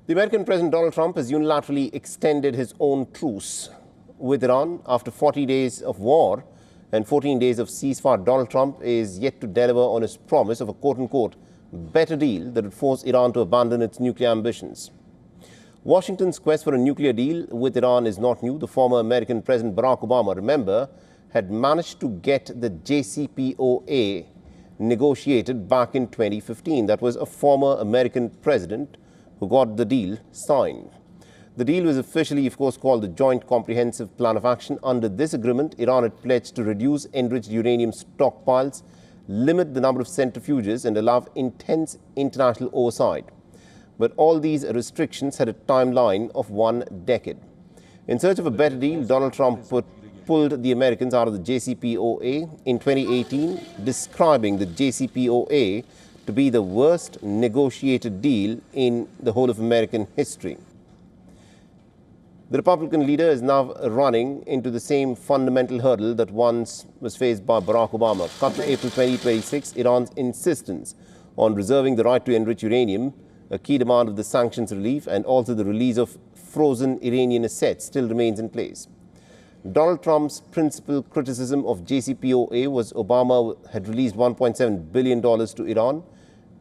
The American President Donald Trump has unilaterally extended his own truce with Iran after 40 days of war and 14 days of ceasefire. Donald Trump is yet to deliver on his promise of a quote-unquote better deal that would force Iran to abandon its nuclear ambitions. Washington's quest for a nuclear deal with Iran is not new. The former American President Barack Obama, remember, had managed to get the JCPOA negotiated back in 2015. That was a former American president who got the deal signed. The deal was officially, of course, called the Joint Comprehensive Plan of Action. Under this agreement, Iran had pledged to reduce enriched uranium stockpiles, limit the number of centrifuges, and allow intense international oversight. But all these restrictions had a timeline of 1 decade. In search of a better deal, Donald Trump pulled the Americans out of the JCPOA in 2018, describing the JCPOA to be the worst negotiated deal in the whole of American history. The Republican leader is now running into the same fundamental hurdle that once was faced by Barack Obama. Cut to April 2026, Iran's insistence on reserving the right to enrich uranium, a key demand of the sanctions relief, and also the release of frozen Iranian assets still remains in place. Donald Trump's principal criticism of JCPOA was Obama had released $1.7 billion to Iran,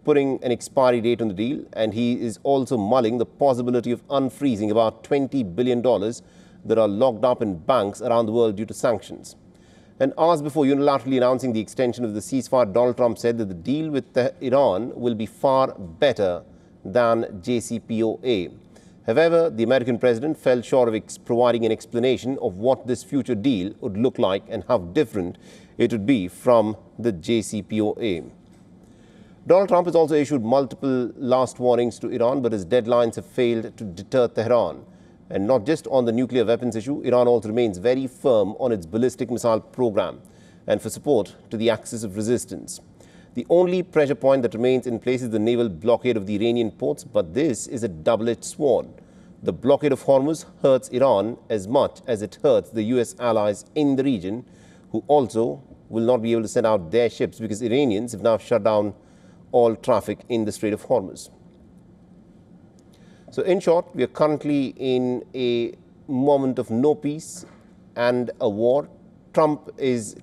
putting an expiry date on the deal, and he is also mulling the possibility of unfreezing about $20 billion that are locked up in banks around the world due to sanctions. And hours before unilaterally announcing the extension of the ceasefire, Donald Trump said that the deal with Iran will be far better than JCPOA. However, the American president fell short of providing an explanation of what this future deal would look like and how different it would be from the JCPOA. Donald Trump has also issued multiple last warnings to Iran, but his deadlines have failed to deter Tehran. And not just on the nuclear weapons issue, Iran also remains very firm on its ballistic missile program and for support to the axis of resistance. The only pressure point that remains in place is the naval blockade of the Iranian ports, but this is a double-edged sword. The blockade of Hormuz hurts Iran as much as it hurts the U.S. allies in the region, who also will not be able to send out their ships because Iranians have now shut down all traffic in the Strait of Hormuz. So in short, we are currently in a moment of no peace and a war. Trump is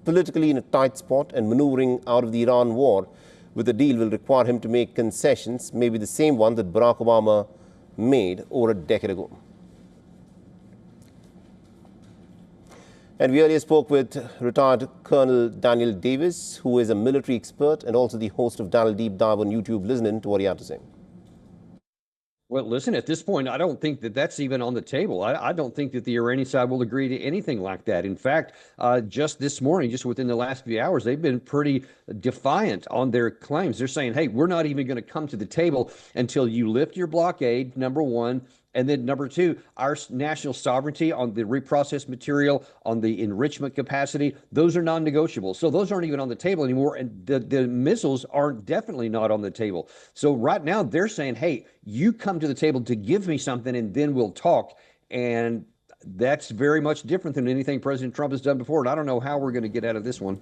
politically in a tight spot, and maneuvering out of the Iran war with a deal will require him to make concessions, maybe the same one that Barack Obama made over a decade ago. And we earlier spoke with retired Colonel Daniel Davis, who is a military expert and also the host of Daniel Deep Dive on YouTube. Listen to what he had to say. Well, listen, at this point, I don't think that that's even on the table. I don't think that the Iranian side will agree to anything like that. In fact, just this morning, just within the last few hours, they've been pretty defiant on their claims. They're saying, hey, we're not even going to come to the table until you lift your blockade, number one. And then number two, our national sovereignty on the reprocessed material, on the enrichment capacity, those are non-negotiable. So those aren't even on the table anymore. And the missiles aren't definitely not on the table. So right now they're saying, hey, you come to the table to give me something and then we'll talk. And that's very much different than anything President Trump has done before. And I don't know how we're going to get out of this one.